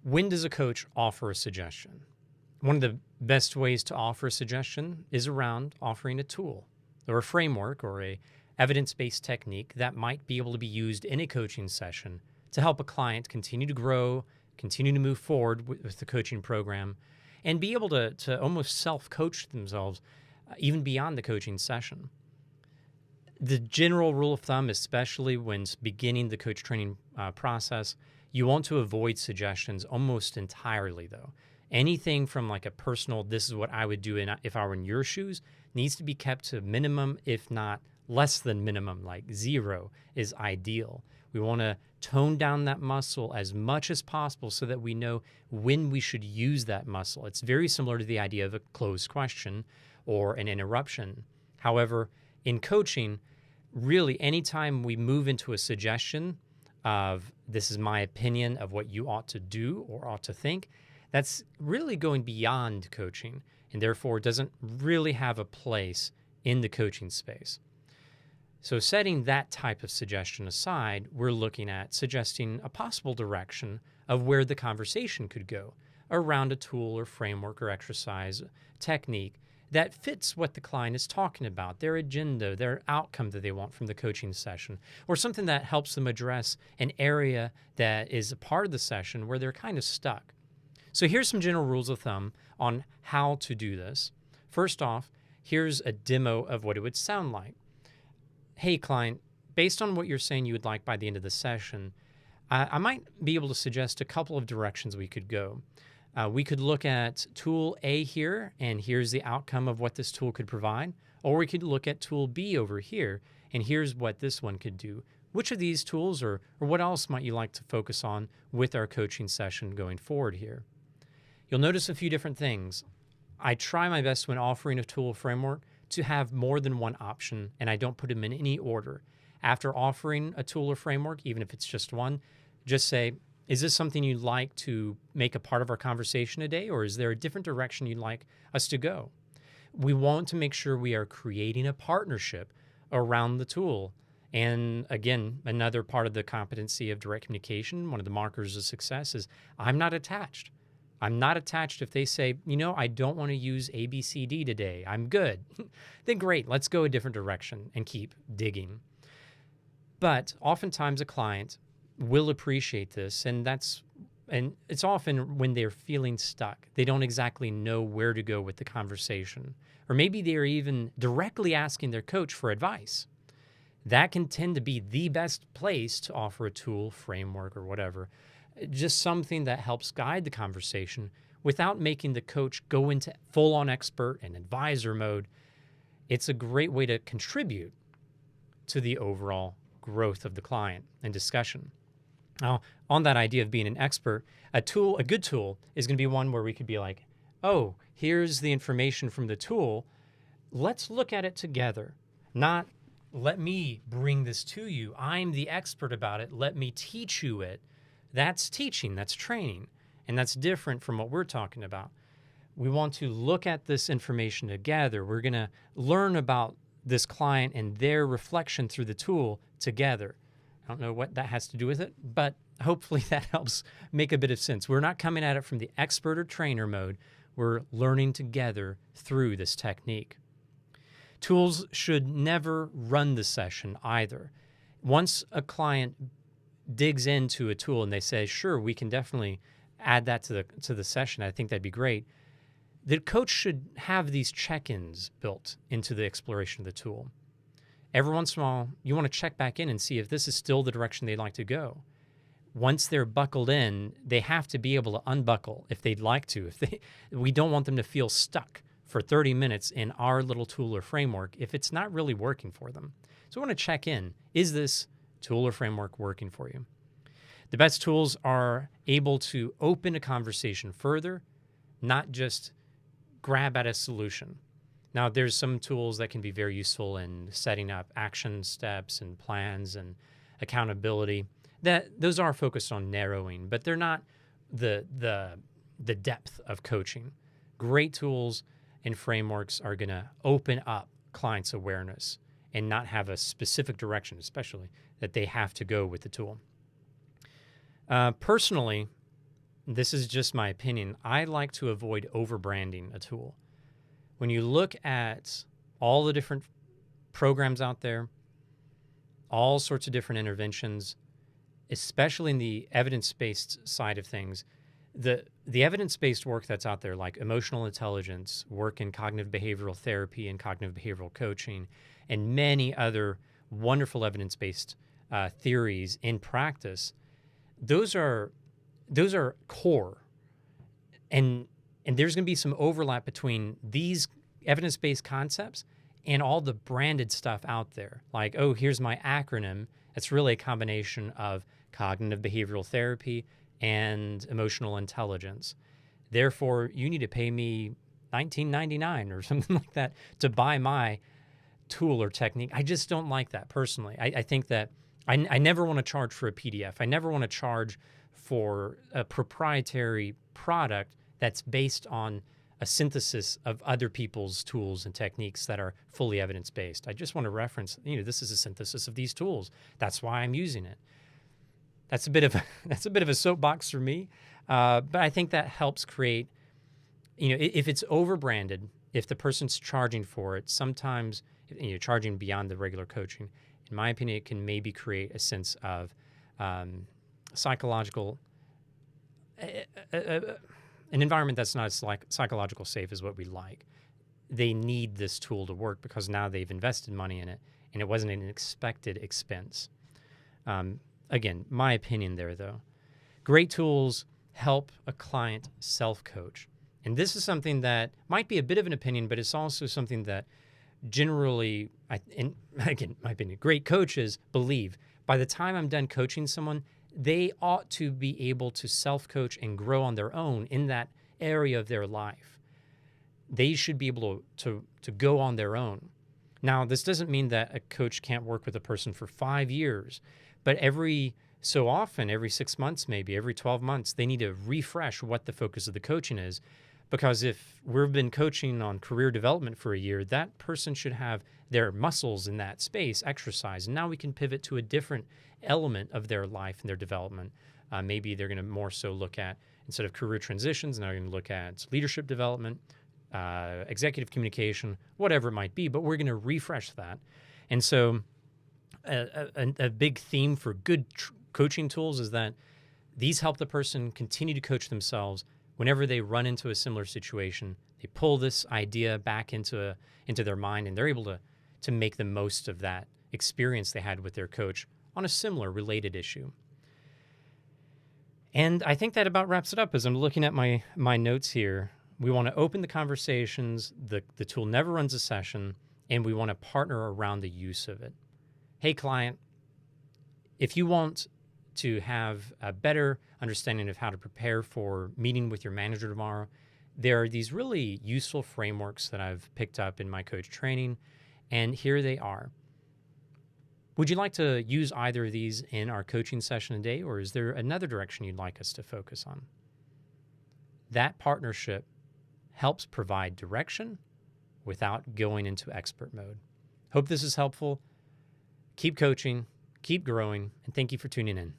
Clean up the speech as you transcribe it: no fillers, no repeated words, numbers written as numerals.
When does a coach offer a suggestion? One of the best ways to offer a suggestion is around offering a tool or a framework or a evidence-based technique that might be able to be used in a coaching session to help a client continue to grow, continue to move forward with the coaching program, and be able to almost self-coach themselves even beyond the coaching session. The general rule of thumb, especially when beginning the coach training process, you want to avoid suggestions almost entirely, though. Anything from like a personal, this is what I would do if I were in your shoes, needs to be kept to minimum, if not less than minimum, like 0 is ideal. We want to tone down that muscle as much as possible so that we know when we should use that muscle. It's very similar to the idea of a closed question or an interruption. However, in coaching, really anytime we move into a suggestion of this is my opinion of what you ought to do or ought to think, that's really going beyond coaching and therefore doesn't really have a place in the coaching space. So setting that type of suggestion aside, we're looking at suggesting a possible direction of where the conversation could go around a tool or framework or exercise technique that fits what the client is talking about, their agenda, their outcome that they want from the coaching session, or something that helps them address an area that is a part of the session where they're kind of stuck. So here's some general rules of thumb on how to do this. First off, here's a demo of what it would sound like. Hey, client, based on what you're saying you would like by the end of the session, I might be able to suggest a couple of directions we could go. We could look at tool A here, and here's the outcome of what this tool could provide. Or we could look at tool B over here, and here's what this one could do. Which of these tools or what else might you like to focus on with our coaching session going forward here? You'll notice a few different things. I try my best when offering a tool framework to have more than one option, and I don't put them in any order. After offering a tool or framework, even if it's just one, just say, is this something you'd like to make a part of our conversation today, or is there a different direction you'd like us to go? We want to make sure we are creating a partnership around the tool. And again, another part of the competency of direct communication, one of the markers of success is I'm not attached. I'm not attached if they say, I don't want to use A, B, C, D today. I'm good. Then great, let's go a different direction and keep digging. But oftentimes a client will appreciate this, and it's often when they're feeling stuck. They don't exactly know where to go with the conversation. Or maybe they're even directly asking their coach for advice. That can tend to be the best place to offer a tool, framework, or whatever. Just something that helps guide the conversation without making the coach go into full-on expert and advisor mode. It's a great way to contribute to the overall growth of the client and discussion. Now, on that idea of being an expert, a good tool is going to be one where we could be like, oh, here's the information from the tool. Let's look at it together. Not let me bring this to you. I'm the expert about it. Let me teach you it. That's teaching, that's training, and that's different from what we're talking about. We want to look at this information together. We're going to learn about this client and their reflection through the tool together. I don't know what that has to do with it, but hopefully that helps make a bit of sense. We're not coming at it from the expert or trainer mode. We're learning together through this technique. Tools should never run the session either. Once a client digs into a tool and they say, sure, we can definitely add that to the session, I think that'd be great. The coach should have these check-ins built into the exploration of the tool. Every once in a while, you want to check back in and see if this is still the direction they'd like to go. Once they're buckled in, they have to be able to unbuckle if they'd like to. We don't want them to feel stuck for 30 minutes in our little tool or framework if it's not really working for them. So we want to check in. Is this tool or framework working for you? The best tools are able to open a conversation further, not just grab at a solution. Now, there's some tools that can be very useful in setting up action steps and plans and accountability. Those are focused on narrowing, but they're not the depth of coaching. Great tools and frameworks are going to open up clients' awareness and not have a specific direction, especially that they have to go with the tool. Personally, this is just my opinion, I like to avoid overbranding a tool. When you look at all the different programs out there, all sorts of different interventions, especially in the evidence-based side of things, the evidence-based work that's out there, like emotional intelligence, work in cognitive behavioral therapy and cognitive behavioral coaching, and many other wonderful evidence-based theories in practice, those are core, and there's going to be some overlap between these evidence-based concepts and all the branded stuff out there. Like, oh, here's my acronym. It's really a combination of cognitive behavioral therapy and emotional intelligence. Therefore, you need to pay me $19.99 or something like that to buy my tool or technique. I just don't like that personally. I think that I never want to charge for a PDF. I never want to charge for a proprietary product that's based on a synthesis of other people's tools and techniques that are fully evidence-based. I just want to reference, this is a synthesis of these tools. That's why I'm using it. That's a bit of a soapbox for me, but I think that helps create, if it's overbranded, if the person's charging for it, sometimes charging beyond the regular coaching, in my opinion, it can maybe create a sense of psychological, an environment that's not as psychological safe as what we like. They need this tool to work because now they've invested money in it, and it wasn't an expected expense. Again, my opinion there, though. Great tools help a client self-coach. And this is something that might be a bit of an opinion, but it's also something that generally, again, my opinion, great coaches believe by the time I'm done coaching someone, they ought to be able to self-coach and grow on their own in that area of their life. They should be able to go on their own. Now, this doesn't mean that a coach can't work with a person for 5 years, but every so often, every 6 months, maybe every 12 months, they need to refresh what the focus of the coaching is. Because if we've been coaching on career development for a year, that person should have their muscles in that space exercised. And now we can pivot to a different element of their life and their development. Maybe they're going to more so look at, instead of career transitions, now they're going to look at leadership development, executive communication, whatever it might be. But we're going to refresh that. And so a big theme for good coaching tools is that these help the person continue to coach themselves. Whenever they run into a similar situation, they pull this idea back into their mind, and they're able to make the most of that experience they had with their coach on a similar related issue. And I think that about wraps it up. As I'm looking at my notes here, we want to open the conversations. The tool never runs a session, and we want to partner around the use of it. Hey, client, if you want to have a better understanding of how to prepare for meeting with your manager tomorrow, there are these really useful frameworks that I've picked up in my coach training, and here they are. Would you like to use either of these in our coaching session today, or is there another direction you'd like us to focus on? That partnership helps provide direction without going into expert mode. Hope this is helpful. Keep coaching, keep growing, and thank you for tuning in.